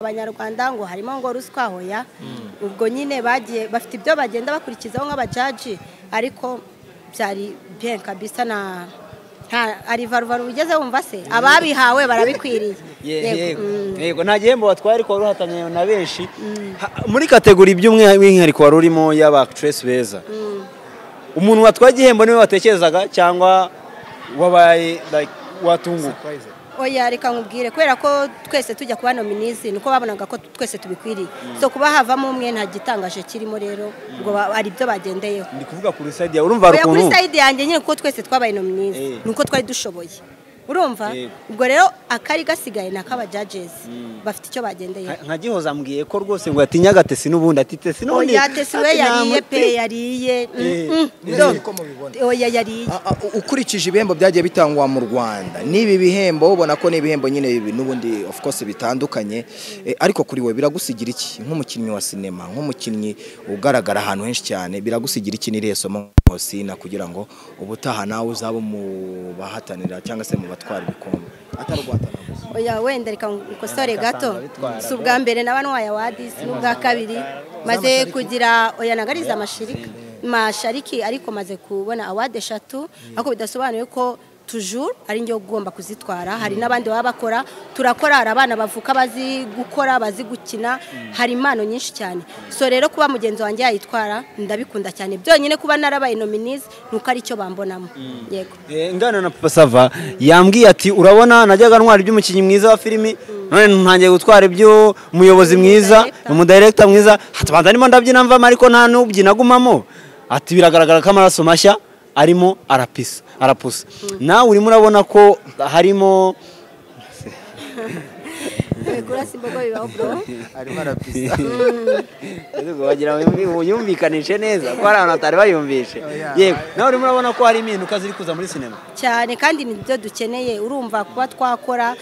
Abanyarwanda ngo harimo ngo ruswa hoya ubwo nyine bagiye bafite ibyo bagenda bakurikizaho nk'abajaji ariko byari bien kabisa na ari varuvaru bigeze wumva se ababihawe barabikwiriye yego nta gihembo watwaye ariko ruhatanye na benshi muri kategori by'umwihariko wari urimo y'aba actress beza umuntu watwaye igihembo niwe watekerezaga cyangwa wabaye like watunguka oya reka nkubwire kubera ko twese tujya kuba nominizi nuko babonaga ko twese tubikwiriye so kuba havamo umwe nta gitangaje kirimo rero ngo ari byo bagendeyeho ndi kuvuga kuri side ya urumva rukuntu kuri side yanjye nyine ko twese twabaye nominizi nuko twari dushoboye urumva ubwo rero akari gasigaye nakaba judges bafite icyo bagendeye nka Gihoza ambwiye ko rwose ngo yatinyaga Tesi n'ubundi ati Tesi n'ubundi oya Tesi we yariye pe yariye oya yariye ukurikije ibihembo byagiye bitangwa mu Rwanda nibi bihembo ubona ko ni ibihembo nyine n'ubundi of course bitandukanye ariko kuri we biragusigira iki nk'umukinnyi wa sinema nk'umukinnyi ugaragara ahantu henshi cyane biragusigira iki ni resomo Hosina kugira ngo ubutaha nawe uzaba mu bahatanira cyangwa se mu batwara ibikombe atarwatana oya wenda reka nkosore gato si ubwa mbere n'abantwaye awards n'ubwa kabiri maze kugira oya nagariza mashariki ariko maze kubona award 3 ariko bidasobanuye ko toujours ari njye ugomba kuzitwara hari nabandi baba bakora turakora abana bavuka bazi gukora bazi gukina hari impano nyinshi cyane so rero kuba mugenzi wanjye yayitwara ndabikunda cyane byonyine kuba narabaye nominees nuko ari cyo bambonamo yego ngana na Papa Sava yambwiye ati urabona najyaga ntwara iby'umukinnyi mwiza wa filimi none ntangiye gutwara ibyo umuyobozi mwiza mu director mwiza hatabanza nimo ndabyina mva ariko nta nubyina gumamo ati biragaragara ko amaraso mashya arimo arapusa nawe urimo urabona ko harimo simbogo bibaho bro arimo arapisa wagira yumvikanishe neza ko ari abantu atari bayumvishe yego nawe urimo urabona ko hari impinduka ziri kuza muri sinema cyane kandi nibyo dukeneye urumva kuba twakora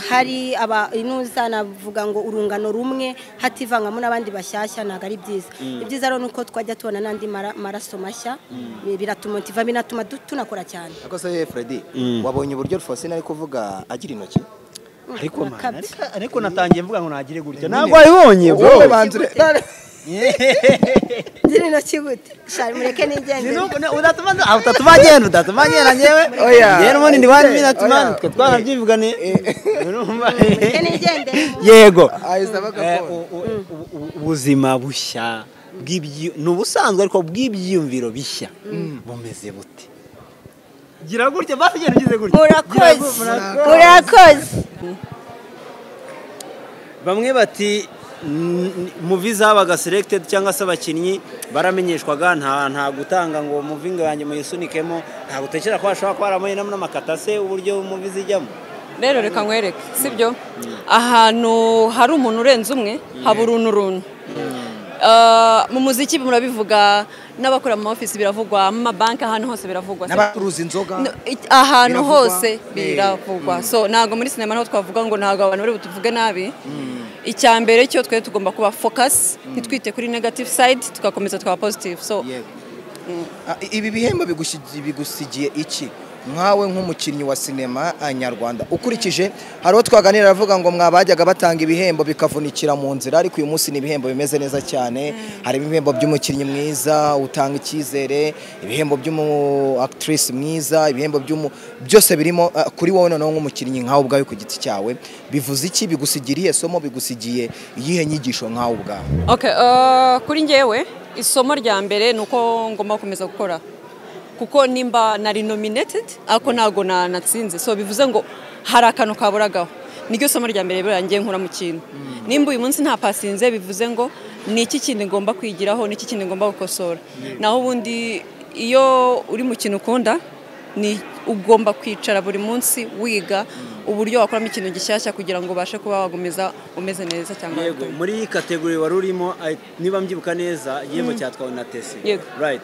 hari inuza navuga ngo urungano rumwe hativangamo n'abandi bashyashya naga ari byiza ibyiza rero nuko twajya tubona nandi maraso mashya biratumotiva binatuma tunakora cyane ako se Freddy wabonye uburyo Rufosina ari kuvuga agira intoki ariko natangiye mvuga ngo nagire gutya ntabwo ayibonye wowe banzure Ziri no kigute shari mureke nigende udatuma ngenda nyewe yero moni ndi 1 minute man twe twanabyivugane yego ubuzima bushya n'ubusanzwe ariko bw'ibyiyumviro bishya bumeze bute gira gutya basi genda ugize gutya murakoze bamwe bati movie zabaga selected cyangwa se abakinnyi baramenyeshwaga nta gutanga ngo movie yanjye muyisunikemo nta gutekera ko bashobora kwaramoye n'amakatase uburyo movie zijyamo rero reka nkwereke sibyo ahantu hari umuntu urenze umwe haba uruntu mu muziki murabivuga n'abakora mu office biravugwa mu mabanki ahantu hose biravugwa n'abaruza inzoga ahantu hose biravugwa so nago muri sinema naho twavuga ngo nago abantu bari butuvuge nabi icyambere cyo twe tugomba kuba focus nitwite kuri negative side tugakomeza twa positive so ibi bihembo bigusigiye iki mwawe nk'umukinnyi wa sinema nyarwanda ukurikije hariho twaganira avuga ngo mwabajyaga batanga ibihembo bikavunikira mu nzira ariko uyu munsi ni ibihembo bimeze neza cyane hari ibihembo by'umukinnyi mwiza utanga icyizere ibihembo by'umu actress mwiza ibihembo byose birimo kuri wowe noneho nk'umukinnyi nkawe ubwawe ku giti cyawe bivuze iki bigusigiriye somo bigusigiye iyihe nyigisho nkawe ubwawe kuri njyewe isomo rya mbere nuko ngomba gukomeza gukora kuko nimba nari nominated ako nago natsinze so bivuze ngo hari akantu kaburagaho niryo somo rya mbere birangiye nkura mu kintu nimba uyu munsi nta pasinze bivuze ngo ni iki kindi ngomba kwigiraho ni iki kindi ngomba gukosora naho ubundi iyo uri mu kintu ukunda ni ugomba kwicara buri munsi wiga uburyo wakoramo ikintu gishyashya kugira ngo ubashe kuba wagomeza umeze neza cyangwa yego muri kategori wari urimo niba mbyibuka neza igihembo cyatwawe na Tesi right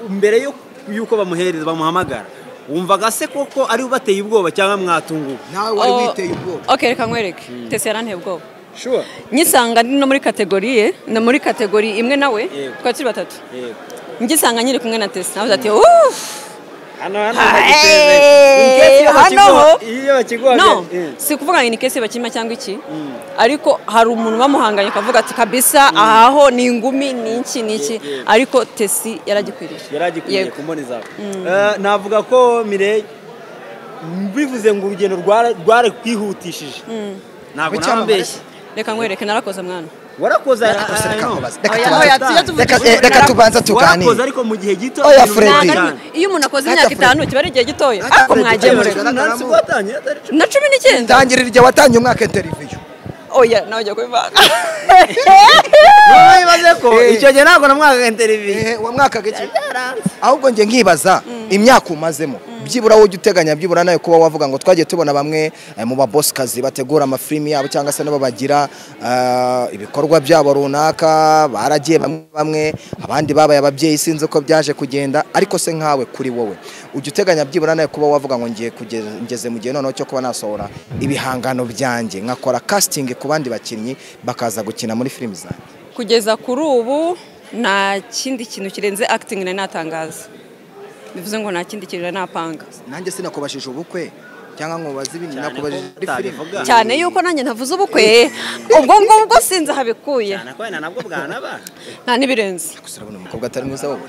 mbere yuko bamuhereza bamuhamagara wumvaga se koko ari ubateye ubwoba cyangwa mwatunguwe nawe wari witeye ubwoba reka nkwereke Tesi yaranteye ubwoba sure nyisanga no muri kategori muri kategori imwe nawe twari turi batatu ngisanga nyiri kumwe na Tesi navuze ati no si kuvuga ngo ni kese bakima cyangwa iki ariko hari umuntu bamuhanganye akavuga ati kabisa ahaho ni ingumi ni iki ariko Tesi yaragikwiriye kumboneza navuga ko Mireille bivuze ngo urugendo rware kwihutishije ntabwo nambeshye reka nkwereke narakoze mwana warakoze reka tubanza tuganire warakoze ariko mu gihe gito oya Freddy iyo umuntu akoze imyaka 5 kiba ari igihe gitoya ariko mwagiye muri na 19 tangirira igihe watangiye umwaka interview oya nawe jya kubivanga bibaze ko icyo gihe ntabwo namwaka interview wa mwaka gake ahubwo nge nkibaza imyaka umazemo byibura wowe uteganya byibura nayo kuba wavuga ngo twagiye tubona bamwe mu babossikazi bategura amafilimi yabo cyangwa se nabo bagira ibikorwa byabo runaka baragiye bamwe abandi babaye ababyeyi sinzi uko byaje kugenda ariko se nkawe kuri wowe ujya uteganya byibura nayo kuba wavuga ngo ngiye ngeze mu gihe noneho cyo kuba nasohora ibihangano byanjye nkakora casting ku bandi bakinnyi bakaza gukina muri filimi zanjye kugeza kuri ubu nta kindi kintu kirenze acting na natangaza bivuze ngo nta kindi kintu napanga nanjye sinakubashije ubukwe cyangwa nkubaza ibindi nakubajije filimi cyane yuko nanjye ntavuze ubukwe ubwo sinzi habikuye nabwo bwanaba nta nibirenze urabona umukobwa atari mwiza wowe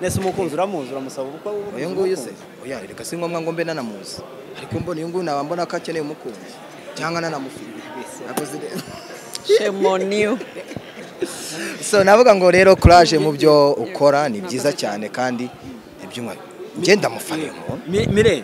nese umukunzi uramusaba ubukwe uyu nguyu se oya reka si ngombwa ngo mbe nanamuzi ariko mbona uyu nguyu naba mbona ko akeneye umukunzi cyangwa nanamufite nakoze shemoniyo so navuga ngo rero courage mu byo ukora ni byiza cyane kandi ibyumwa ngenda mufane Mireille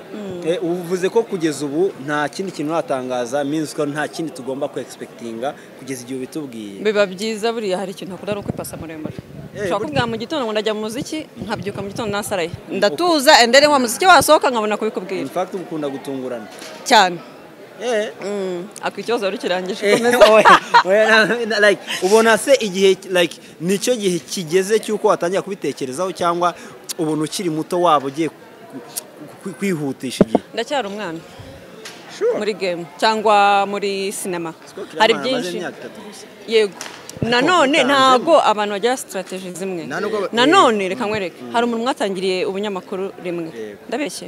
uvuze ko kugeza ubu nta kindi kintu natangaza means ko nta kindi tugomba ku expectinga kugeza igihe bitubwiye biba byiza buriya hari ikintu akora ari ukwipasa muremure ushobora kubwira mu gitondo ngo ndajya mu muziki nkabyuka mu gitondo nasaraye ndatuza endere wa muziki wasohoka nkabona kubikubwira in fact ukunda gutungurana cyane ikibazo wari kirangije komeza like ubona se igihe like nicyo gihe kigeze cyuko watangira kubitekerezaho cyangwa ubona ukiri muto wabo ugiye kwihutisha igihe ndacyari umwana muri game cyangwa muri sinema hari byinshi yego nanone ntago abantu bagira strategy zimwe nanone reka nkwereke hari umuntu mwatangiriye ubunyamakuru rimwe ndabeshye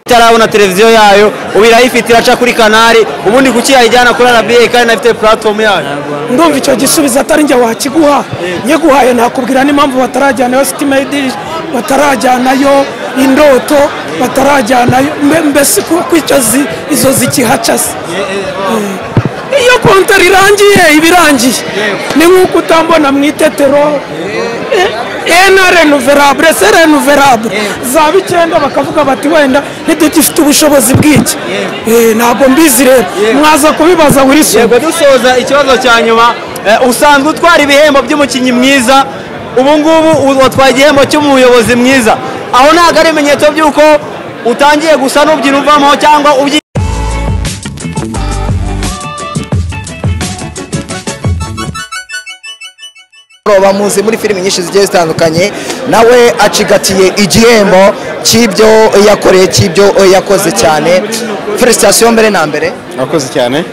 tarabona televiziyo yayo ubirayifite iraca kuri kanari ubundi kuki yayijyana kuri RBA kandi nafite platform yayo ndumva icyo gisubizo atari njye wakiguha nyeguhaye nakubwira n'impamvu batarajyanayo Stimade batarajyanayo Indoto batarajyanayo mbese kuko izo zikihaca se iyo kontari irangiye ibirangiye ni nk'uko utambona mu itetero renouvelable c'est renouvelable za bikenda bakavuga bati wenda ntidufite ubushobozi bw'iki ntabwo mbizi rero mwaza kubibaza buri se yego dusoza ikibazo cya nyuma usanzwe utwara ibihembo by'umukinnyi mwiza ubu ngubu watwaye igihembo cy'umuyobozi mwiza aho ntabwo ari ibimenyetso by'uko utangiye gusa n'ubyina uvamo cyangwa bamuzi muri filimi nyinshi zigiye zitandukanye nawe acigatiye igihembo cy'ibyo yakoreye cy'ibyo yakoze cyane felicitation mbere na mbere akoze cyane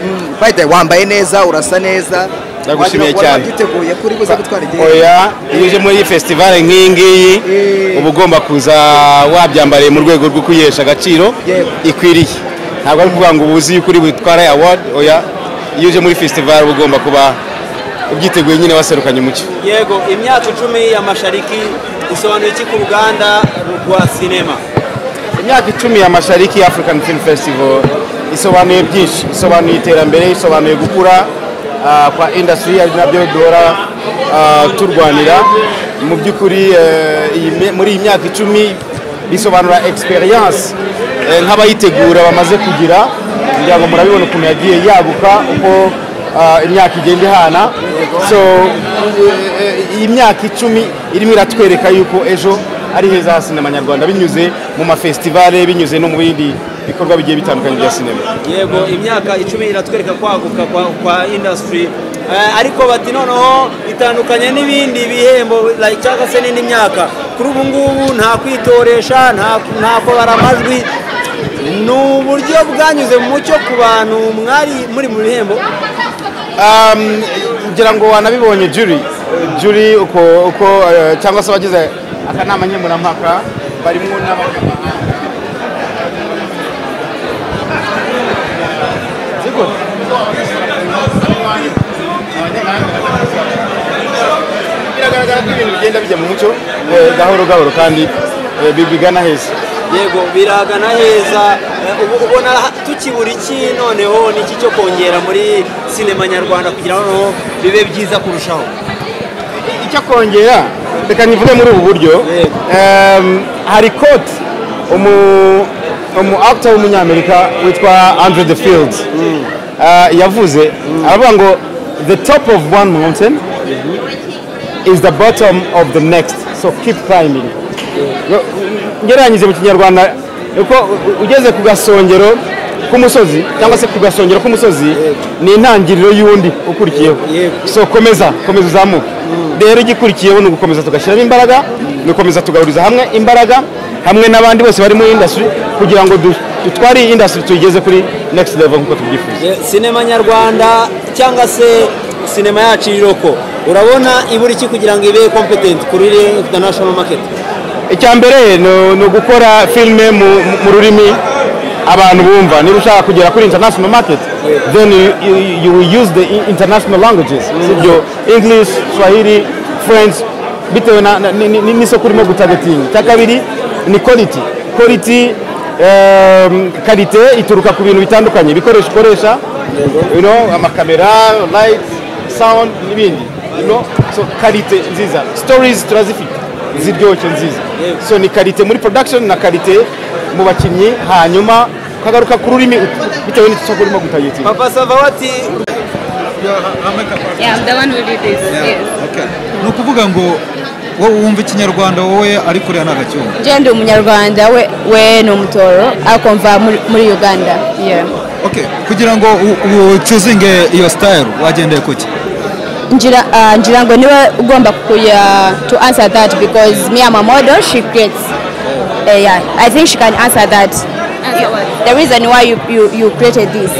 wambaye neza urasa neza ndagushimiye cyane twiteguye kuri buze gutwara igihembo oya iyo uje muri festival nk'iyi ngiyi uba ugomba kuza wabyambariye mu rwego rwo kwihesha agaciro ikwiriye ntabwo ari ukuvuga ngo ubuzi yuko uri butwara award oya iyo uje muri festival uba ugomba kuba ubyiteguye nyine waserukanye umucyo yego imyaka 10 ya Mashariki isobanuye iki ku ruganda rwa sinema imyaka 10 ya Mashariki African Film Festival isobanuye byinshi isobanuye iterambere isobanuye gukura kwa industry ari nabyo duhora turwanira mu by'ukuri muri iyi myaka 10 bisobanura experience nk'abayitegura bamaze kugira kugira ngo murabibona ukuntu yagiye yaguka uko imyaka igenda ihana so imyaka 10 irimo iratwereka yuko ejo ari heza ha sinema nyarwanda binyuze mu mafestivale binyuze no mu bindi bikorwa bigiye bitandukanye bya sinema yego imyaka 10 iratwereka kwaguka kwa industry ariko bati noneho itandukanye n'ibindi bihembo like cyangwa se n'indi myaka kuri ubu ngubu nta kwitoresha nta kubara amajwi ni uburyo bwanyuze mu mucyo ku bantu mwari muri mu bihembo ngira ngo wanabibonye jury uko cyangwa se abagize akanama nkemurampaka barimo n'abanyamahanga biragaragara ko ibintu bigenda bijya mu mucyo gahoro gahoro kandi bigana heza. Yego biragana heza. Ubona tukibura iki noneho niki cyo kongera muri sinema nyarwanda kugira ngo bibe byiza kurushaho? Icyo kongera reka nivuge muri ubu buryo, hari quote umu actor w'umunyamerika witwa Andrew the Fields yavuze aravuga ngo the top of one mountain is the bottom of the next, so keep climbing. Ngeranyije mu kinyarwanda uko ugeze ku gasongero k'umusozi cyangwa se ku gasongero k'umusozi ni intangiriro y'undi ukurikiyeho, so komeza uzamuka. Rero igikurikiyeho ni ugukomeza tugashyiramo imbaraga, ni ugukomeza tugahuriza hamwe imbaraga hamwe n'abandi bose bari muri industry kugira ngo dutware iyi industry tuyigeze kuri next level nk'uko tubyifuza. Sinema nyarwanda cyangwa se sinema yacu iroko urabona ibura iki kugira ngo ibe competent kuri international market? Icya mbere ni ugukora filime mu rurimi abantu bumva. Niba ushaka kugera kuri international market, then you will use the international languages, sibyo English, Swahili, French, bitewe n'isoko urimo gutagetinga. Cya kabiri ni quality. Quality ituruka ku bintu bitandukanye, ibikoresho ukoresha, amakamera, light, sound n'ibindi, so quality nziza. Stories turazifite ziryoshye nziza, so ni quality muri production na quality mu bakinnyi, hanyuma kagaruka ku rurimi bitewe n'isoko urimo gutagetinga. Papa Savawati, yeah, I'm the one who did this. Yes. Okay. Nukuvuga ngo wowe wumva ikinyarwanda wowe ari kuri n'agacyumba. Je ndi umunyarwanda we ni umutoro akomva muri Uganda. Yeah. Okay. Kugira ngo choosing your style wagendeye kuki? Njira ngo niwe ugomba kuya to answer that because me I'm a model, she creates. Yeah, I think she can answer that. Answer what? The reason why you created this.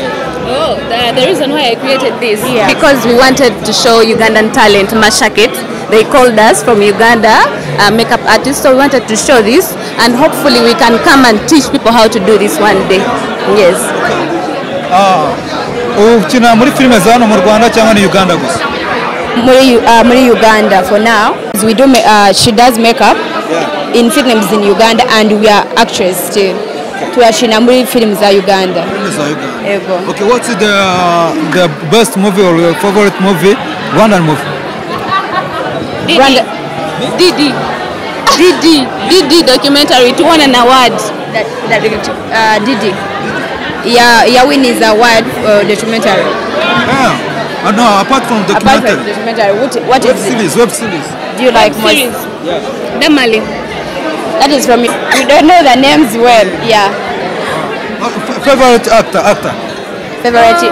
Oh, the reason why I created this, Yeah. because we wanted to show Ugandan talent, Mashakit. They called us from Uganda, makeup artists, so we wanted to show this, and hopefully we can come and teach people how to do this one day. Yes. Ukina muri filime za hano mu Rwanda cyangwa ni Uganda gusa? Muri Uganda for now. We do she does makeup in films in Uganda, and we are actress too. Tuashina muri films za Uganda. Ego. Okay, what's the best movie or your favorite movie, Rwandan movie? Didi documentary to won an award. Didi. Yeah, win is award documentary. Yeah. No, apart from documentary. Apart from documentary, what is it? Web series. Do you like more? Yeah. Damali. That is from. We don't know the names well. Yeah. Favorite actor. Favorite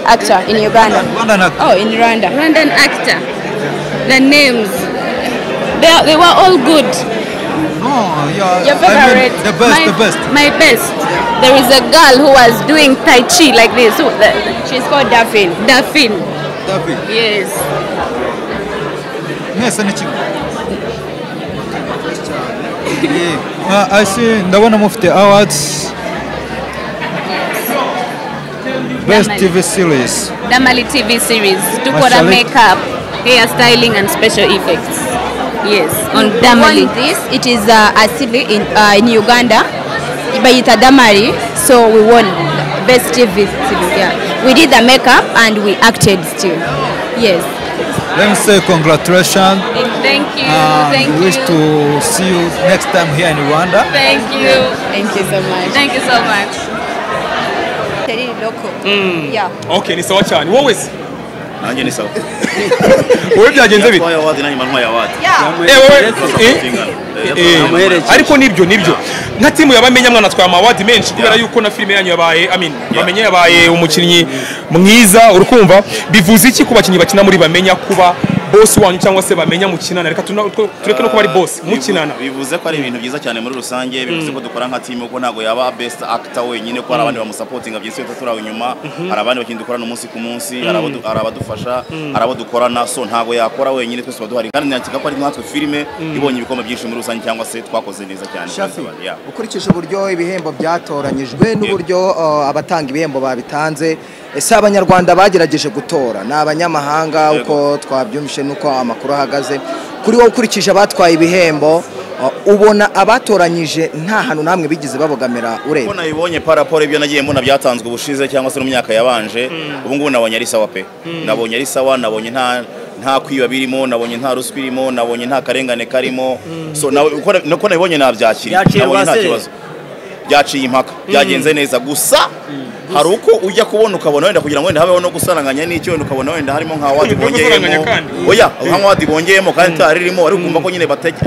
actor in Uganda. Rwandan actor. Oh, in Rwanda. Rwandan actor. The names. They were all good. No, yeah. Your favorite? I mean, the best. My best. There is a girl who was doing Tai Chi like this. She's called Daphne. Daphne. Yes. Mwese ni kimwe. I see ndabona mufite awards. Best Damali. TV series. Damali TV series. Tukora Mashalik. makeup, hair styling and special effects. Yes, on We Damali. won this. It is asili in Uganda. Bayita Damari. So we won best TV series. Yeah. We did the makeup and we acted still. Yes. Let me say congratulations. Thank you. Thank We wish you. to see you next time here in Rwanda. Thank you. Thank you so much. Thank you so much. Yeah. Okay, ni sawa cyane. Wowe se? Nanjye ni sawa. Wowe byagenze bite? Yatwaye award nanjye mantwaye award. Ariko nibyo nka timu yabamenya mwana twaya amawadi menshi kubera yuko na filime yanyu yabaye bamenye yabaye umukinnyi mwiza urukumva bivuze iki ku bakinnyi bakina muri bamenya kuba boss wanyu cyangwa se bamenya mukinana reka tureke no kuba ari boss mukinana bivuze ko ari ibintu byiza cyane muri rusange bivuze ko dukora nka team uko ntago yaba best actor wenyine ko hari abandi bamusupportinga byinshi turawe inyuma hari abandi bakindi dukorana umunsi ku munsi hari abadufasha hari abo dukorana so ntago yakora wenyine twese baduhari kandi nyatika ko ari natwe filime ibonye ibikombe byinshi muri rusange cyangwa se twakoze neza cyane ukurikije uburyo ibihembo byatoranyijwe n'uburyo abatanga ibihembo babitanze ese abanyarwanda bagerageje gutora ni abanyamahanga uko twabyumvishe nuko amakuru ahagaze kuri wowe ukurikije abatwaye ibihembo ubona abatoranyije nta hantu namwe bigize babogamira ureba ko nabibonye paraporo ibyo nagiye mbona byatanzwe ubushize cyangwa se no myaka yabanje ubu ngubu nabonye ari sawa pe nabonye ari sawa nabonye nta kwiba birimo nabonye nta ruswa irimo nabonye nta karengane karimo so nuko nabibonye nabyakira nabonye nta kibazo byaciye impaka byagenze neza gusa hari uko ujya kubona ukabona wenda kugira ngo wenda habeho no gusaranganya n'icyo wenda ukabona wenda harimo nka wadi bongeyemo oya nka wadi bongeyemo kandi taririmo ari kumva ko nyine bateke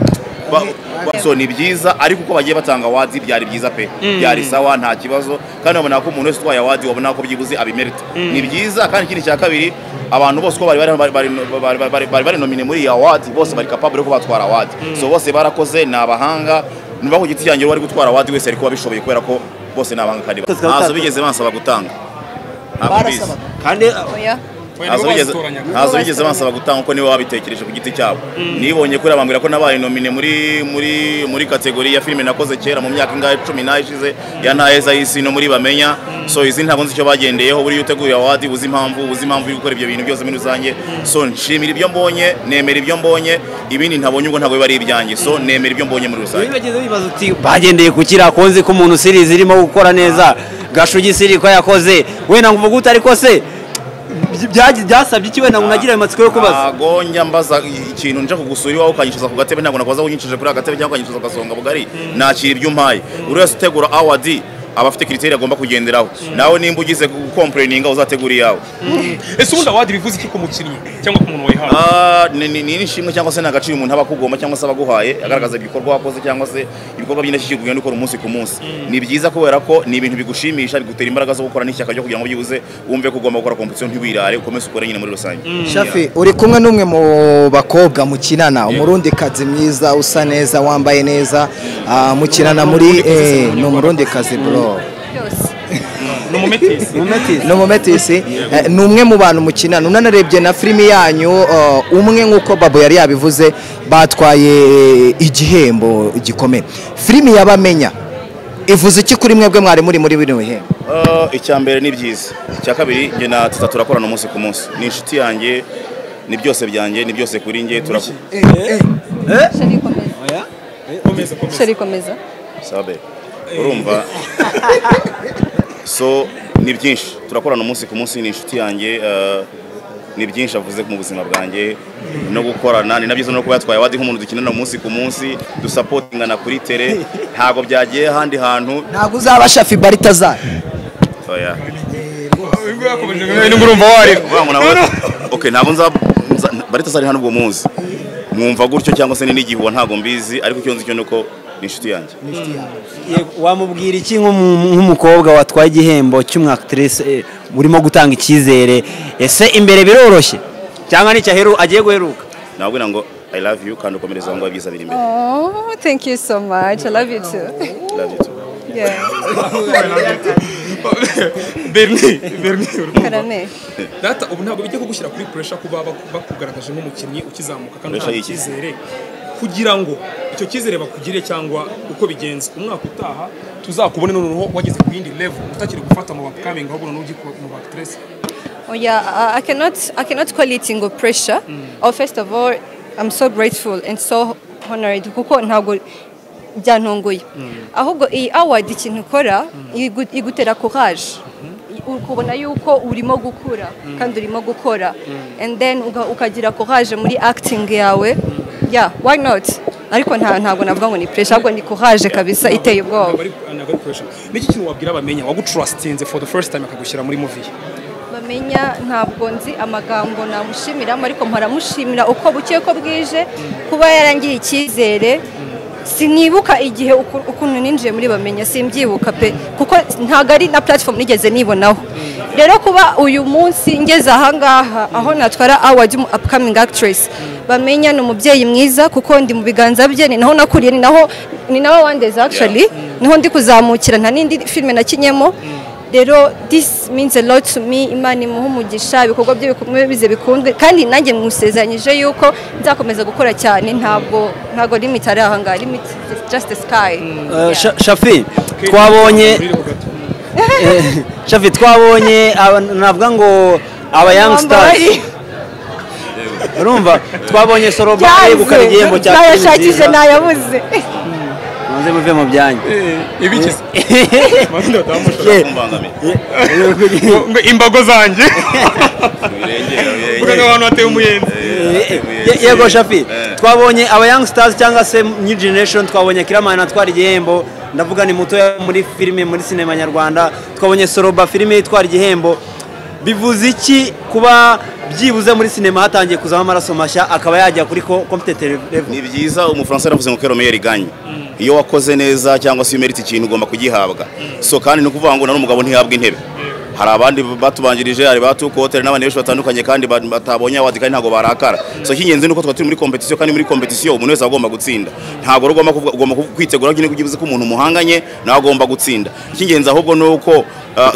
so ni byiza ariko uko bagiye batanga wadi byari byiza pe byari sawa nta kibazo kandi babona ko umuntu wese utwaye wadi wabona ko byibuze abimerita ni byiza kandi ikindi cya kabiri abantu bose ko bari nomine muri ya wadi bose bari capable ko batwara wadi so bose barakoze ni abahanga niba ku giti cyanjye wari gutwara wadi wese ariko babishoboye kubera ko bose nabanga kandi ntazo bigeze bansaba gutanga kandi ntazo bigeze bansaba gutanga uko niwe wabitekereje ku giti cyabo nibonye kuri abambwira ko nabaye nomine muri kategori ya filime nakoze kera mu myaka ingahe 10 ishize ya ntaheza y'isi no muri bamenya so izi ntabwo nzi icyo bagendeyeho buri uteguye awadi uzi impamvu yo gukora ibyo bintu byose muri rusange so nshimira ibyo mbonye nemera ibyo mbonye ibindi ntabonye ubwo ntabwo biba ari ibyanjye so nemera ibyo mbonye muri rusange bageze bibaza uti bagendeye ku kirakonzi ko umuntu sirizi irimo gukora neza gashugi siri ko yakoze wenda nguvuga uti ariko se byasabye iki wenda ngunagira ayo matsiko yo kubaza agonja mbaza ikintu nje kugusura iwawe ukanyicuza ku gatebe ntabwo nakoza kunyicuje kuri agatebe cyangwa ukanyicuza ugasonga bugari nakira ibyo umpaye buri wese utegura awadi abafite criteria agomba kugenderaho nawe nimba ugize complaininga uzategura yawe ese ubundi awadi bivuze iki ku mukinnyi cyangwa ku muntu wayihawe ni nishimwe cyangwa se nagaciro umuntu aba kugomba cyangwa se abaguhaye agaragaza ibikorwa wakoze cyangwa se ibikorwa by'indashyikirwa ugenda ukora umunsi ku munsi ni byiza kubera ko ni ibintu bigushimisha bigutera imbaraga zo gukora n'ishyaka ryo kugira ngo byibuze wumve ko ugomba gukora competition ntiwirare ukomeze ukore nyine muri rusange Shafi uri kumwe n'umwe mu bakobwa mukinana umurundi kazi mwiza usa neza wambaye neza mukinana muri no murundi kazi bro Nomometisi ni umwe mu bantu mukinana unanarebye na filimi yanyu umwe nk'uko Babo yari yabivuze batwaye igihembo gikomeye filimi yabamenya ivuze iki kuri mwebwe mwari muri bino bihembo icya mbere ni byiza icya kabiri njye na Tita turakorana umunsi ku munsi ni inshuti yanjye ni byose byanjye ni byose kuri njye turakora komeza sabe urumva so ni byinshi turakorana umunsi ku munsi ni inshuti yanjye ni byinshi avuze mu buzima bwanjye no gukorana ni nabyiza no kuba yatwaye wadi nk'umuntu dukinana umunsi ku munsi dusapotingana kuri tele ntago byagiye handi hantu ntago uzaba Shafi Baritazar oya ngurumva wari okay ntago nza Baritazar hano ubwo muzi mwumva gutyo cyangwa se n'igihuwa ntago mbizi ariko icyo nzi cyo nuko inshuti yanjye wamubwira iki nk'umukobwa watwaye igihembo cy'umwactrice urimo gutanga icyizere ese imbere biroroshye cyangwa n'icyaheru agiye guheruka nabwira ngo I love you kandi ukomereza ngo byiza biri imbere thank you so much I love you too yeah Bernie data ubu ntabwo bijya kugushyira kuri pressure kuba bakugaragaje nk'umukinnyi ukizamuka kandi nta cyizere kugira ngo icyo cyizere bakugire cyangwa uko bigenze umwaka utaha tuzakubone noneho wageze ku yindi level utakiri gufata mu upcoming ahubwo n'ugi mu actress I cannot call it single pressure first of all I'm so grateful and so honored kuko ntabwo byantongoye ahubwo iyi award ikintu ukora igutera courage ukubona yuko urimo gukura kandi urimo gukora and then ukagira courage muri acting yawe yeah why not ariko ntabwo navuga ngo ni pressure ahubwo ni courage kabisa iteye ubwoba niki kintu wabwira abamenya wagutrustinze for the first time akagushyira muri movie bamenya ntabwo nzi amagambo namushimiramo ariko mparamushimira uko buke ko bwije kuba yarangiye icyizere sinibuka igihe ukuntu ninjiye muri bamenya simbyibuka pe kuko ntago ari na platform nigeze nibonaho rero kuba uyu munsi ngeze ahangaha aho natwara award mu upcoming actress bamenya ni umubyeyi mwiza kuko ndi mu biganza bye ni naho nakuriye ni nawe wandeze actually niho ndi kuzamukira nta n'indi filime nakinyemo rero this means a lot to me imana imuha umugisha ibikorwa bye bize bikundwe kandi nanjye musezeranyije yuko nzakomeza gukora cyane ntabwo limit ari ahangaha limit is just the sky. Shafi twabonye Shafi twabonye navuga ngo aba young stars urumva twabonye Soroba yegukana igihembo cya nayashakije nayabuze muze muve mu byanyu ibikize manda tamushaka imbago zanjye kuko abantu bateye umuyenzi yego Shafi twabonye aba young stars cyangwa se new generation twabonye Kiramani atwara igihembo ndavuga ni muto muri filime muri sinema nyarwanda twabonye Soroba filime itwara igihembo bivuze iki kuba byibuze muri sinema hatangiye kuzamo amaraso mashya akaba yajya kuri competitive level? Ni byiza umufaransa yaravuze ngo kero meilleur gagne iyo wakoze neza cyangwa se umerita ikintu ugomba kugihabwa so kandi no kuvuga ngo nari umugabo ntihabwa intebe hari abandi batubanjirije hari batukotere n'abandi benshi batandukanye kandi batabonye awadi kandi ntago barakara so kingenze nuko twaturi muri competition kandi muri competition umuntu wese agomba gutsinda ntago ugomba kwitegura nyine kugibuze ko umuntu muhanganye nawe agomba gutsinda kingenze ahubwo nuko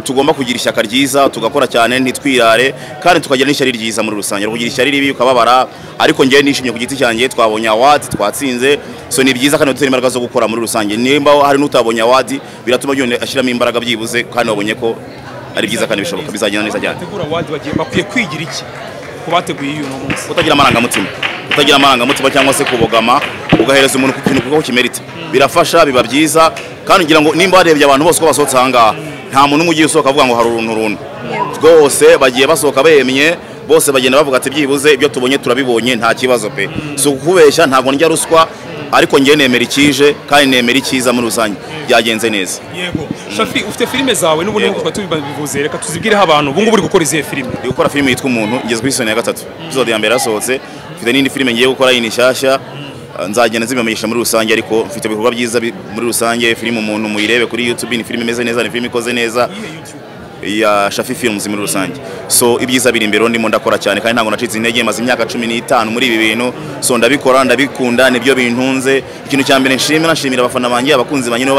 tugomba kugira ishyaka ryiza tugakora cyane ntitwirare kandi tukagira n'ishyari ryiza muri rusange kugira ishyari ribi ukababara ariko ngiye nishimye ku giti cyanjye twabonye award twatsinze so ni byiza kandi dutera imbaraga zo gukora muri rusange nimba hari n'utabonye award biratuma byone ashyiramo imbaraga byibuze kandi wabonye ko ari byiza kandi bishoboka bizagenda neza cyane. Tegura award bakwiye kwigira iki ku bateguye uyu munsi? Utagira amarangamutima cyangwa se kubogama ugahereza umuntu ku kintu kuko kimerita birafasha biba byiza kandi ngira ngo nimba barebye abantu bose ko basohotse ahangaha nta muntu umwe ugiye usohoka avuga ngo hari uruntu rwose bagiye basohoka bemye bose bagenda bavuga ati byibuze ibyo tubonye turabibonye nta kibazo pe so kubeshya ntago njya ruswa ariko ngiye nemera ikije kandi nemera ikiza muri rusange byagenze neza. Yego Shafi ufite filime zawe n'ubundi nkuko tubivuze reka tuzibwireho abantu ubu ngubu uri gukora izihe filime? Ndi gukora filime yitwa umuntu ngeze kuri season ya 3 episode ya mbere yasohotse mfite n'indi filime ngiye gukora yini nshyashya nzagenda zibamenyesha muri rusange ariko mfite ibikorwa byiza muri rusange filime umuntu muyirebe kuri YouTube ni filime imeze neza ni filime ikoze neza ya Shafi Films muri rusange so ibyiza biri imbere ndimo ndakora cyane kandi ntago nacitse intege maze imyaka 15 muri ibi bintu so ndabikora ndabikunda nibyo bintunze ikintu cya mbere nshimira abafana banjye abakunzi banyine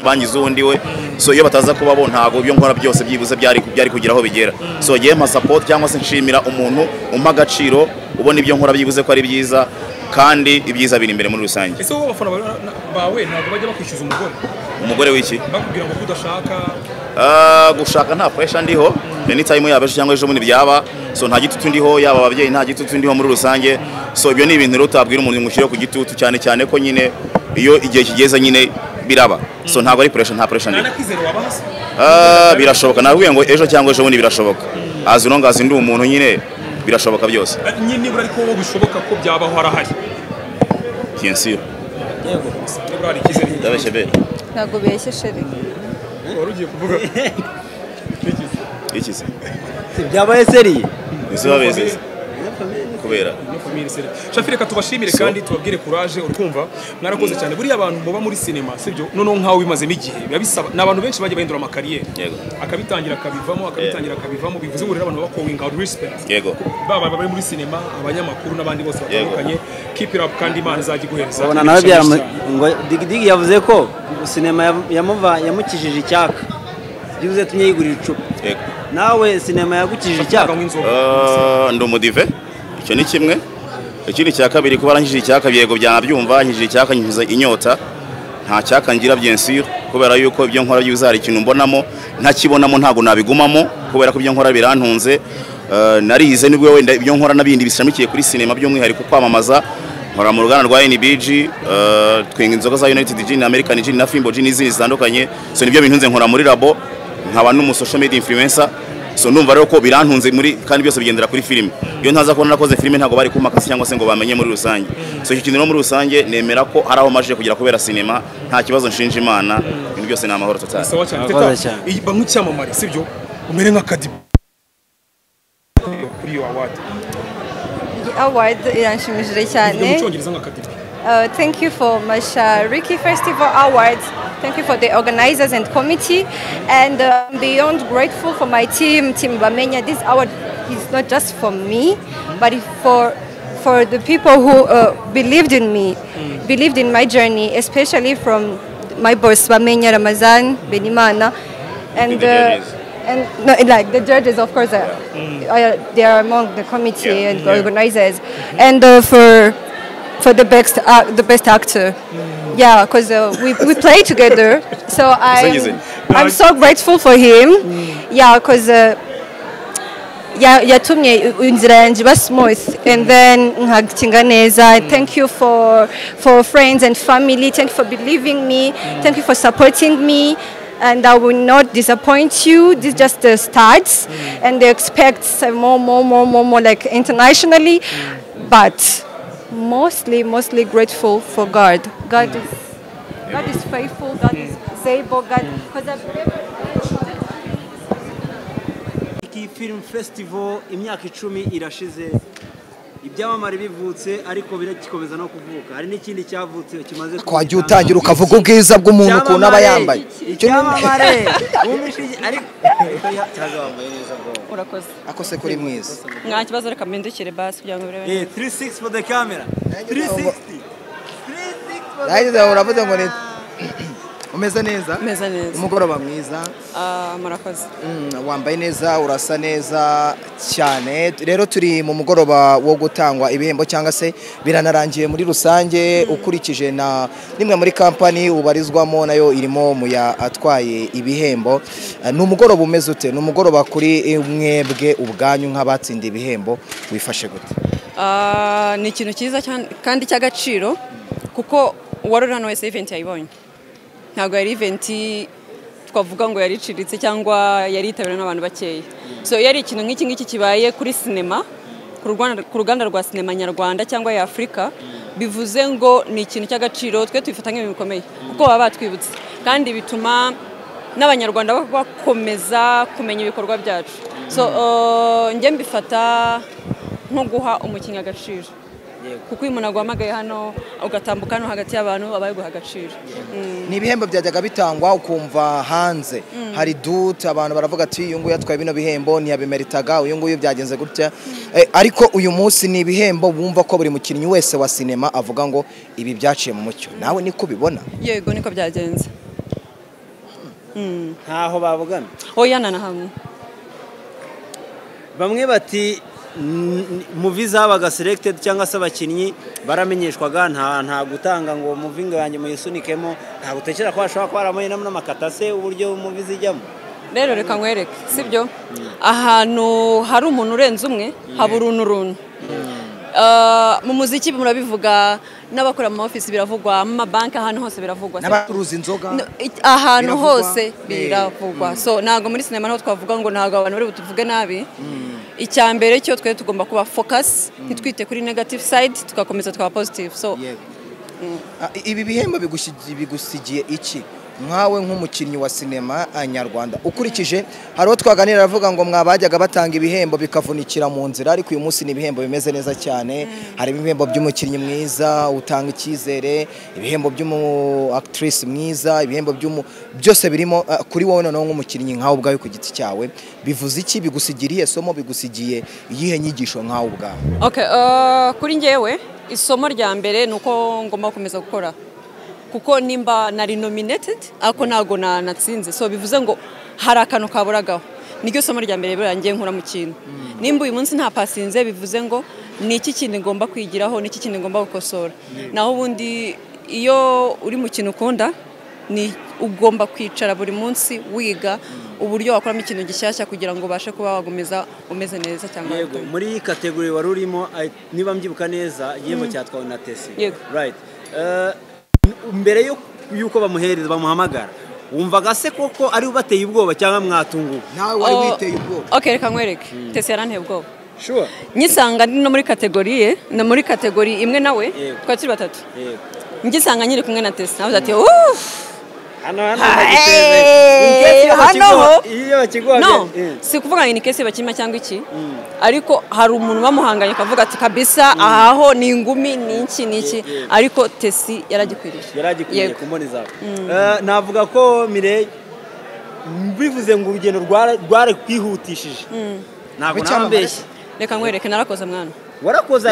bangize undi we so iyo bataza kuba bo ntago byo nkora byose byibuze byari kugira aho bigera so giye ma support cyangwa se nshimira umuntu umpa agaciro ubona ibyo nkora byibuze ko ari byiza kandi ibyiza biri imbere muri rusange. Ese wowe abafana bawe ntago bajya bakwishyuza umugore w'iki bakubwira ngo kudashaka gushaka nta pressure ndiho anytime yabeje cyangwa ejo bundi byaba so nta gitutu ndiho yaba ababyeyi nta gitutu ndiho muri rusange so ibyo ni ibintu rero utabwira umuntu ngushyire ku gitutu cyane ko nyine iyo igihe kigeze nyine biraba so ntabwo ari pressure nta pressure ndiho birashoboka navuye ngo ejo cyangwa ejo bundi birashoboka azi ndi umuntu nyine birashoboka byose nyine nibura ariko wowe bishoboka ko byabaho harahari bien sûr yego nibura hari kizere ndabeshye be ntago beshye sheri warugiye kuvuga iki se byabaye seri ese babeze kubera Shafi reka tubashimire kandi tubabwire courage urumva mwarakoze cyane buriya abantu muba muri cinema sibyo noneho nkaho bimazemo igihe bibisaba nabantu benshi bagiye bahindura amakariyeri akabitangira akabivamo bivuze ngo rero abantu bakowinga out respect yego baba bari muri cinema abanyamakuru n'abandi bose batandukanye keep it up kandi Imana izajya guhereza ubona nawe ngo Digidigi yavuze ko cinema yamukijije icyaka byibuze tunyeyigurira icupa yego nawe cinema yagukijije icyaka ndi umudive icyo ni kimwe ikindi cya kabiri kuba arangije icyaka yego byanabyumva nkije icyaka nkiza inyota nta cyaka ngira bien sûr kubera yuko ibyo nkora byuzari ikintu mbonamo ntakibonamo ntago nabigumamo kubera ko ibyo nkora birantunze narize nibwo wenda ibyo nkora nabindi bisamikiye kuri cinema by'umwihariko kwamamaza nkora mu ruganda rwa NBG twinga inzoga za United Gin American Gin na Fimbo Gin n'izindi zitandukanye so nibyo bintunze nkora muri labo nkaba n'umu social media influencer so numva rero ko birantunze muri kandi byose bigendera kuri filime iyo ntaza kubona nakoze filime ntago bari kumakasi cyangwa se ngo bamenye muri rusange so iki kintu no muri rusange nemera ko hari aho maje kugira kubera cinema nta kibazo nshinja Imana ibintu byose ni amahoro total sawa cyane ba nk'icyamamare sibyo umere nka Kadiba kuri yo award iranshimishije cyane mu cyongereza nka Kadiba thank you for Mashariki Festival Awards Thank you for the organizers and committee. And I'm beyond grateful for my team, Team Bamenya. This award is not just for me, but for the people who believed in me, believed in my journey, especially from my boss, Bamenya, Ramazan, Benimana. And no, like the judges, of course, they are among the committee and the organizers. And for the best actor. Yeah, because we play together. So I'm so grateful for him. Yeah, because yatumye inzira yanjye iba smooth, and then nkagitinga neza. Thank you for friends and family. Thank you for believing me. Thank you for supporting me. And I will not disappoint you. This is just the starts, and they expect more like internationally, but mostly grateful for God. God is faithful. God is able. God, because Film Festival imyaka 10 irashize, ibyamamare bivutse ariko birakikomeza no kuvuka. Hari n'ikindi cyavutse kimaze kwaje utangira ukavuga ubwiza bw'umuntu ukuntu aba yambaye icyamamare umishije ariko cyazambaye neza bwo urakoze akose kuri mwiza nta kibazo reka mpindukire basi kugira ngo birebe 360 for the camera 360 Rayiza uravuze ngo ni umeze neza umugoroba mwiza murakoze wambaye neza urasa neza cyane. Rero turi mu mugoroba wo gutangwa ibihembo cyangwa se biranarangiye muri rusange ukurikije na nimwe muri kampani ubarizwamo nayo irimo muya atwaye ibihembo. Ni umugoroba umeze ute? Ni umugoroba kuri mwebwe ubwanyu nk'abatsinda ibihembo wifashe gute? Ni ikintu cyiza kandi cy'agaciro kuko wari hano wese event yayibonye. Ntabwo yari event twavuga ngo yari iciritse cyangwa yari yitabiriwe n'abantu bakeya. So yari ikintu nk'iki ngiki kibaye kuri sinema, ku ruganda rwa sinema nyarwanda cyangwa ya Afrika, bivuze ngo ni ikintu cy'agaciro twe twifata nk'ibintu bikomeye kuko baba batwibutse kandi bituma n'abanyarwanda bakomeza kumenya ibikorwa byacu. So njye mbifata nko guha umukinnyi agaciro kuko uyu muntu aguhamagaye hano ugatambuka hano hagati y'abantu abaye guha agaciro. Ni ibihembo byajyaga bitangwa ukumva hanze hari dute abantu baravuga ati uyu nguyu yatwaye bino bihembo ntiyabimeritaga, uyu nguyu byagenze gutya, ariko uyu munsi ni ibihembo bumva ko buri mukinnyi wese wa sinema avuga ngo ibi byaciye mu mucyo. Nawe niko bibona? Yego niko byagenze. Ntaho babugana oya na hamwe. Bamwe bati movie zabaga selected cyangwa se abakinnyi baramenyeshwaga nta gutanga ngo movie yanjye muyisunikemo, nta gutekera ko ashobora kwaramoye n'amakatase uburyo movie zijyamo. Rero reka nkwereke sibyo ahantu hari umuntu urenze umwe haba uruntu mu muziki murabivuga n'abakora mu office biravugwa, mu banki ahantu hose biravugwa, n'abacuruza inzoga ahantu hose biravugwa. So nago muri sinema naho twavuga ngo ntago abantu bari butuvuge nabi. Icyambere cyo twe tugomba kuba focus nitwite kuri negative side tugakomeza tukaba positive. So ibi bihembo bigusigiye iki nkawe nk'umukinnyi wa sinema nyarwanda ukurikije? Hariho twaganira avuga ngo mwabajyaga batanga ibihembo bikavunikira mu nzira, ariko uyu munsi ni ibihembo bimeze neza cyane. Hari ibihembo by'umukinnyi mwiza utanga icyizere, ibihembo by'umu actress mwiza, ibihembo byose birimo kuri wowe noneho nk'umukinnyi nkawe ubwawe ku giti cyawe bivuze iki? Bigusigiriye somo, bigusigiye iyihe nyigisho nkawe ubwawe? Okay, kuri njyewe isomo rya mbere nuko ngomba gukomeza gukora kuko nimba nari nominated ako nago natsinze. So bivuze ngo hari akantu kaburagaho. Niryo somo rya mbere birangiye nkura mu kintu. Nimba uyu munsi nta pasinze bivuze ngo ni iki kindi ngomba kwigiraho, ni iki kindi ngomba gukosora. Naho ubundi iyo uri mu kintu ukunda ni ugomba kwicara buri munsi wiga uburyo wakoramo ikintu gishyashya kugira ngo ubashe kuba wagomeza umeze neza cyangwa yego. Muri kategori wari urimo niba mbyibuka neza igihembo cyatwawe na Tesi, right? Mbere yuko bamuhereza bamuhamagara wumvaga se koko ari ubateye ubwoba cyangwa mwatunguwe? Nawe wari witeye ubwoba? Okay, reka nkwereke. Tesi yaranteye ubwoba. Sure. Nyisanga no muri kategori ye, no muri kategori imwe nawe twatsi batatu. Ngisanga nyiri kumwe na Tesi. Navuze ati no si kuvuga ngo ni kesi bakima cyangwa iki ariko hari umuntu bamuhanganye akavuga ati kabisa ahaho ni ingumi ni iki ariko Tesi yaragikwiriye kumboniza navuga ko Mireille bivuze ngo urugendo rware kwihutishije ntabwo nambeshye reka nkwereke narakoze mwana warakoze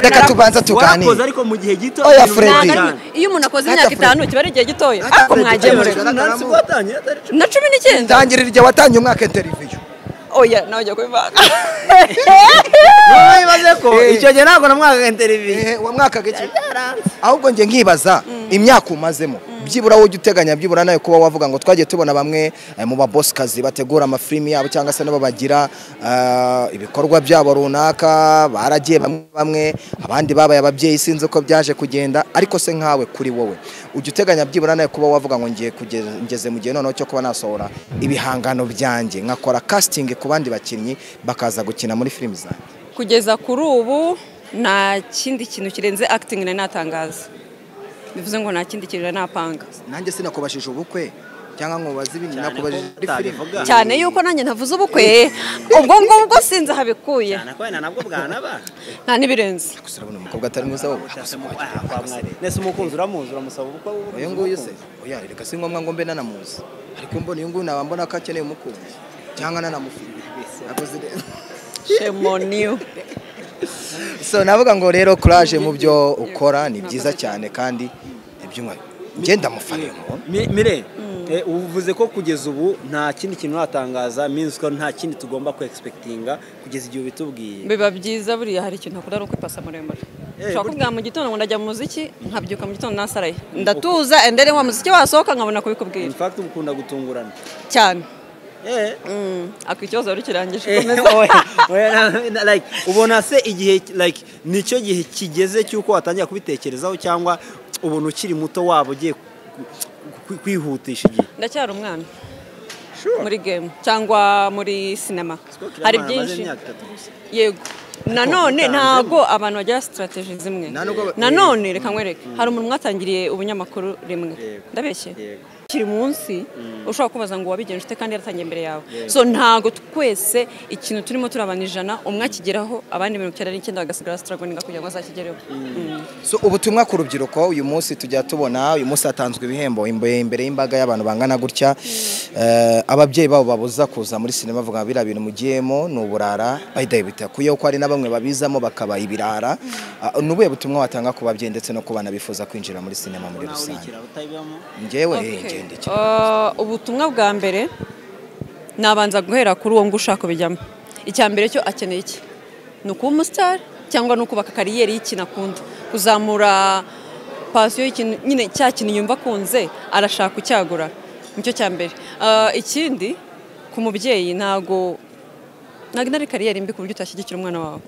reka tubanza tuganire warakoze ariko mu gihe gito oya Freddy iyo umuntu akoze imyaka 5 kiba ari igihe gitoya ariko mwagiye muri na 19 ndangirira igihe watangiye umwaka interview oya nawe ujya kubivanga nibaze ko icyo gihe ntabwo namwaka interview wa mwaka gake ahubwo nge nkibaza imyaka umazemo byibura wowe uteganya byibura nayo kuba wavuga ngo twagiye tubona bamwe mu babossikazi bategura amafilimi yabo cyangwa se nabo bagira ibikorwa byabo runaka baragiye bamwe abandi babaye ababyeyi sinzi uko byaje kugenda ariko se nkawe kuri wowe ujya uteganya byibura nayo kuba wavuga ngo ngiye ngeze mu gihe noneho cyo kuba nasohora ibihangano byanjye nkakora casting ku bandi bakinnyi bakaza gukina muri filimi zanjye kugeza kuri ubu nta kindi kintu kirenze acting na natangaza bivuze ngo nta kindi kintu napanga nanjye sinakubashije ubukwe cyangwa nkubaza ibindi nakubajije filimi cyane yuko nanjye ntavuze ubukwe ubwo sinzi habikuye cyane ko nabwo bwanaba nta nibirenze gusabona umukobwa atari mwiza wowe nese umukunzi uramuzi uramusaba ubukwe uyu nguyu se oya reka si ngombwa ngo mbe nanamuzi ariko mbona uyu nguyu naba mbona ko akeneye umukunzi cyangwa nanamufite akoze shemoniyo so navuga ngo rero courage mu byo ukora ni byiza cyane kandi ibyuma ngenda mufane Mireille uvuze ko kugeza ubu nta kindi kintu watangaza means ko nta kindi tugomba ku expectinga kugeza igihe bitubwiye biba byiza buriya hari ikintu akora no kwipasa muremure ushobora kubwira mu gitondo ngo ndajya mu muziki nkabyuka mu gitondo nasaraye ndatuza endere wa muziki wasohoka nkabona kubikubwira in fact ukunda gutungurana cyane akikibazo rukirangije komeza like ubona se igihe like nicyo gihe kigeze cyuko watangira kubitekerezaho cyangwa ubona ukiri muto wabo ugiye kwihutisha igihe ndacyari umwana muri game cyangwa muri cinema hari byinshi yego nanone ntago abantu bagira strategy zimwe nanone reka nkwereke hari umuntu mwatangiriye ubunyamakuru rimwe ndabeshye kiri munsi ushobora kubaza ngo wabigenje ute kandi yaratangiye imbere yawe so ntago twese ikintu turimo turabanijana umwe akigeraho abandi 99 bagasigara struggling kugira ngo azakigereho so ubutumwa ku rubyiruko uyu munsi tujya tubona uyu munsi hatanzwe ibihembo imbere y'imbaga y'abantu bangana gutya ababyeyi babo babuza kuza muri sinema bavuga bira bintu mugiyemo n'uburara baydaye bitakuye uko ari na bamwe babizamo bakaba ibirara nubuye butumwa watanga ku babyeyi ndetse no kubana bifuza kwinjira muri sinema muri rusange ngewe ubutumwa bwa mbere nabanza guhera kuri uwo ngushaka bijyamo icya mbere cyo akeneye iki ni ukuba umustar cyangwa no kubaka kariyeri y'ikintu akunda kuzamura pasiyo y'ikintu nyine cya kintu yumva akunze arashaka kucyagura nicyo cya mbere ikindi ku mubyeyi ntago ari kariyeri mbi ku buryo utashyigikira umwana wawe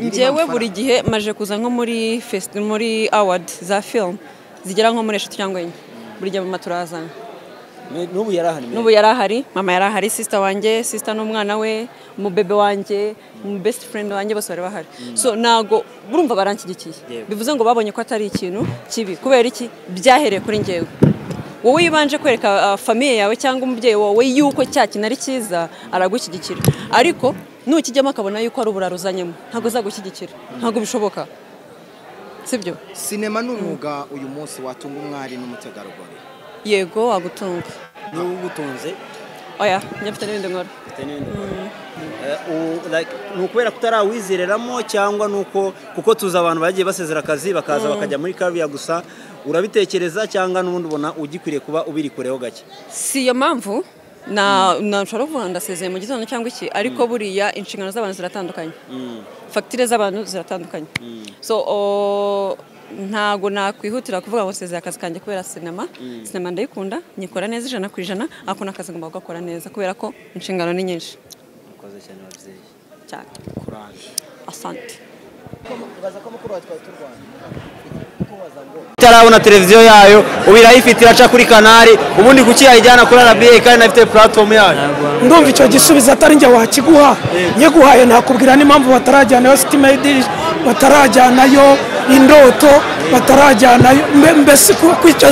njyewe buri gihe maje kuza nko muri award za film zigera nko muri 3 cyangwa 4 buri gihe mama turazana n'ubu yarahari mama yarahari sister wanjye sister n'umwana we umubebe wanjye best friend wanjye bose bari bahari so nago burumva baranshyigikiye bivuze ngo babonye ko atari ikintu kibi kubera iki byahereye kuri njyewe wowe ibanje kwereka famille yawe cyangwa umubyeyi wawe yuko cya kintu ari cyiza aragushyigikira ariko nukijyamo akabona yuko ari uburaruzanyemo ntago azagushyigikira ntago bishoboka sibyo sinema n'umwuga uyu munsi watunga umwari n'umutegarugori yego wagutunga ni ugutunze oya nyafite n'ibindi nkora ni ukubera kutarawizereramo cyangwa nuko kuko tuzi abantu bagiye basezera akazi bakaza bakajya muri career gusa urabitekereza cyangwa n'ubundi ubona ugikwiriye kuba ubiri kureho gake si iyo mpamvu nshobora kuvuga ndasezeye mu gitondo cyangwa iki ariko buriya inshingano z'abantu ziratandukanye fagitire z'abantu ziratandukanye so ntago nakwihutira kuvuga ngo sezeye akazi kanjye kubera sinema ndayikunda nyikora neza 100% ariko nakazi ngomba gukora neza kubera ko inshingano ni nyinshi ukoze cyane ababyeyi cyane courage asante tarabona televiziyo yayo ubirayifite iraca kuri kanari ubundi kuki yayijyana kuri RBA kandi nafite platform yayo ndumva icyo gisubizo atari njye wakiguha nyeguhaye nakubwira n'impamvu batarajyanayo Stimade batarajyanayo indoto batarajyanayo mbese kwica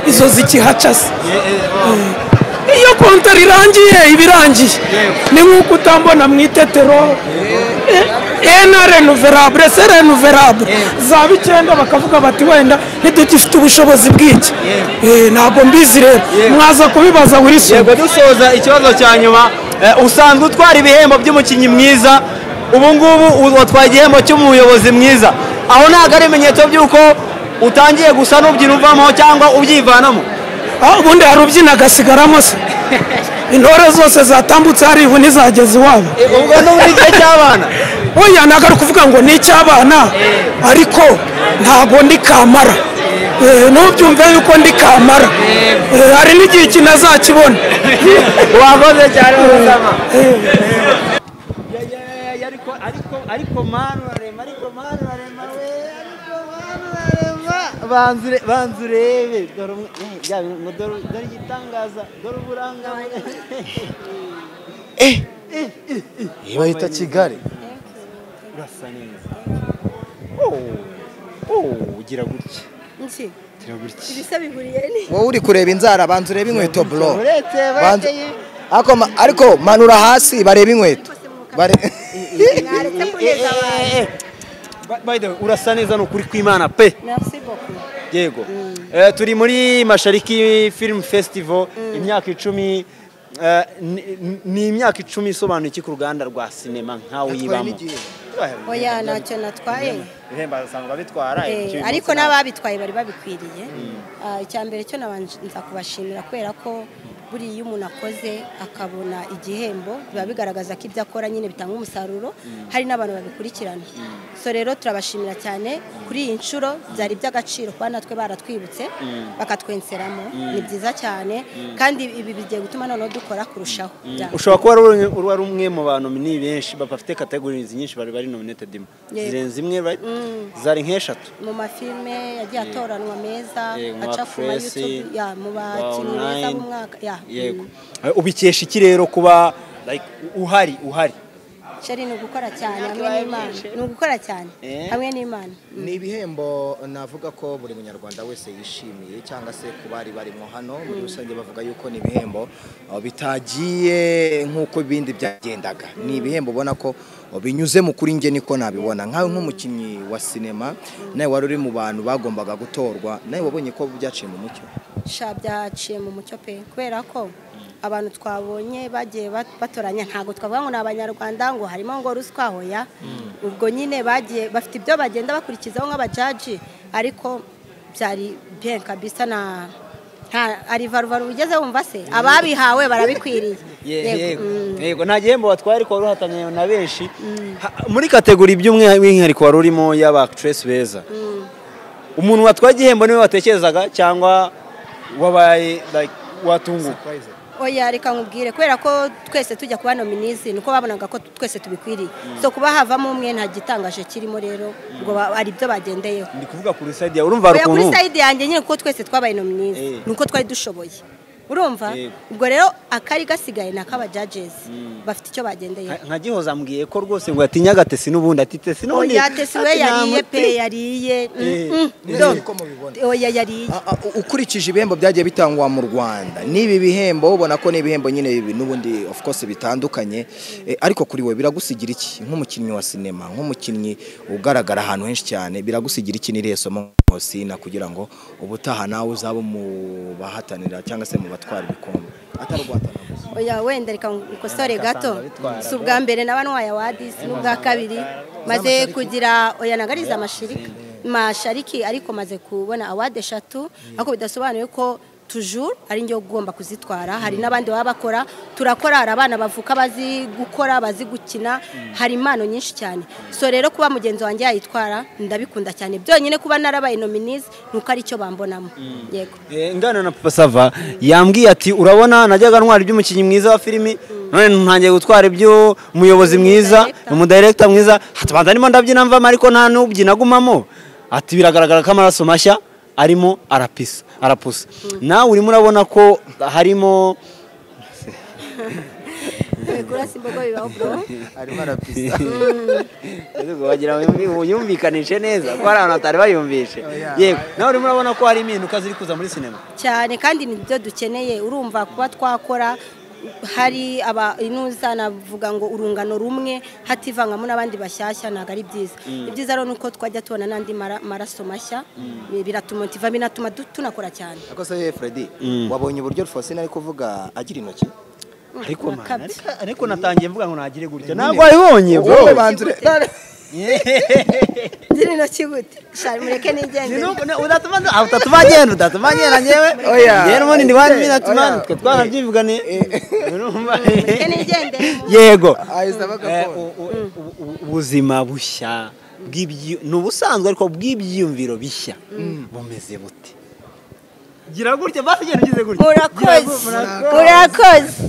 izo zikihacase iyo kontari irangiye ibirangiye ni nk'uko utambona mu itetero ena renouvelable se renouvelable zaba 9 bakavuga bati wenda ntidufite ubushobozi bw'iki ntabwo mbizi rero mwaza kubibaza Wilson. Yego dusoza ikibazo cya nyuma usanzwe utwara ibihembo by'umukinnyi mwiza ubu ngubu watwaye igihembo cy'umuyobozi mwiza aho ntabwo ari ibimenyetso by'uko utangiye gusa n'ubyina uvamo cyangwa ubyivanamo ubundi hari ubyina agasigaramo se intore zose zatambutse hari ibu ntizageze iwabo ubwo n'ubu igihe cy'abana oya ntabwo ari ukuvuga ngo ni icy'abana ariko ntabwo ndi kamara ntubyumve yuko ndi kamara hari n'igihe kinazakibona wakoze cyane muzama ariko manu arema banzurebe dore igitangaza dore uburanga bahita Kigali urasa neza ugira gutya ibisa bihuriye ni wowe uri kureba inzara banza urebe inkweto bro ariko manura hasi bareba inkweto by the way urasa neza no kuri kwimana pe merci beaucoup yego turi muri Mashariki Film Festival imyaka 10 ni imyaka 10 isobanuye iki ku ruganda rwa sinema nkawe uyibamo oya ntacyo natwaye ibihembo asanga bitwara ariko n'ababitwaye bari babikwiriye icyambere cyo nabanza kubashimira kubera ko buri iyo umuntu akoze akabona igihembo biba bigaragaza ko ibyo akora nyine bitanga umusaruro hari n'abantu babikurikirana so rero turabashimira cyane kuri iyi nshuro byari by'agaciro kuba natwe baratwibutse bakatwenseramo ni byiza cyane kandi ibi bigiye gutuma noneho dukora kurushaho ushobora kuba ari umwe mu bantu ni benshi bafite categories nyinshi bari nominated zirenze imwe right zari nk'eshatu mu mafilme yagiye atoranwa meza aca ku YouTube mu bakinnyi beza mu mwaka yego ubikesha iki rero kuba like uhari sheri ni ugukora cyane hamwe n'Imana ni ugukora cyane hamwe n'Imana ni ibihembo navuga ko buri munyarwanda wese yishimiye cyangwa se kuba barimo hano muri rusange bavuga yuko ni ibihembo bitagiye nk'uko ibindi byagendaga ni ibihembo ubona ko binyuze mu kuri nge niko nabibona nkawe nk'umukinnyi wa sinema nawe wari uri mu bantu bagombaga gutorwa nawe wabonye ko byaciye mu mucyo byaciye mu mucyo pe kubera ko abantu twabonye bagiye batoranya ntago twavuga ngo ni abanyarwanda ngo harimo ngo ruswa hoya ubwo nyine bagiye bafite ibyo bagenda bakurikizaho nk'abajaji ariko byari bien kabisa na ari varuvaru ugeze wumva se ababihawe barabikwiriye yego nta gihembo batwaye ariko wari uhatanye na benshi muri kategori by'umwihariko wari urimo y'aba actress beza umuntu watwaye igihembo niwe watekerezaga cyangwa wabaye like watunguka oya reka nkubwire kubera ko twese tujya kuba nominees nuko babonaga ko twese tubikwiriye so kuba havamo umwe nta gitangaje kirimo rero ngo ari byo bagendeyeho ndi kuvuga kuri side ya urumva rukuntu kuri side yanjye nyine ko twese twabaye nominees nuko twari dushoboye urumva ubwo rero akari gasigaye nakaba judges bafite icyo bagendeye nka Gihoza ambwiye ko rwose ngo yatinyaga Tesi n'ubundi ati Tesi n'ubundi oya Tesi we yariye pe yariye oya yariye ukurikije ibihembo byagiye bitangwa mu Rwanda nibi bihembo ubona ko n'ibihembo nyine n'ubundi of course bitandukanye ariko kuri we biragusigira iki nk'umukinnyi wa sinema nk'umukinnyi ugaragara ahantu henshi cyane biragusigira iki niresomo Sina kugira ngo ubutaha nawe uzaba mu bahatanira cyangwa se mu batwara ibikombe atarugwatana oya wenda reka ukosore gato si ubwa mbere n'abanwaye awadis n'ubwa kabiri maze kugira oya nagariza Mashariki ariko maze kubona award 3 ariko bidasobanuye ko toujours ari njye ugomba kuzitwara hari nabandi baba bakora turakora hari abana bavuka bazi gukora bazi gukina hari impano nyinshi cyane so rero kuba mugenzi wanjye yayitwara ndabikunda cyane byonyine kuba narabaye nominees nuko ari cyo bambonamo yego ngana na Papa Sava yambwiye ati urabona najyaga ntwara iby'umukinnyi mwiza wa filimi none ntangiye gutwara ibyo umuyobozi mwiza mu director mwiza hatabanza ndimo ndabyina mva ariko nta n'ubyina gumamo ati biragaragara ko amaraso mashya arimo arapusa nawe urimo urabona ko harimo kurasa imbogo bibaho bro arimo arapisa wagira ngo yumvikanishe neza ko hari abantu batari bayumvishe yego nawe urimo urabona ko hari impinduka ziri kuza muri sinema cyane kandi ni byo dukeneye urumva kuba twakora hari inuza navuga ngo urungano rumwe hativangamo n'abandi bashyashya ntabwo ari byiza ibyiza rero nuko twajya tubona n'andi maraso mashya biratumotiva binatuma tunakora cyane akoze Freddy wabonye uburyo Rufosine ari kuvuga agira intoki ariko natangiye mvuga ngo nagire gutya ntabwo wabibonye wowe banzure ziri intoki gute shari mureke nigende utatuma ngenda njyewe yewe n'ubundi ndi wani minatuma twe twanabyivugane mureke nigende yego ubuzima bushya ni ubusanzwe ariko bw'ibyiyumviro bishya bumeze bute gira gutya basi genda ugize gutya murakoze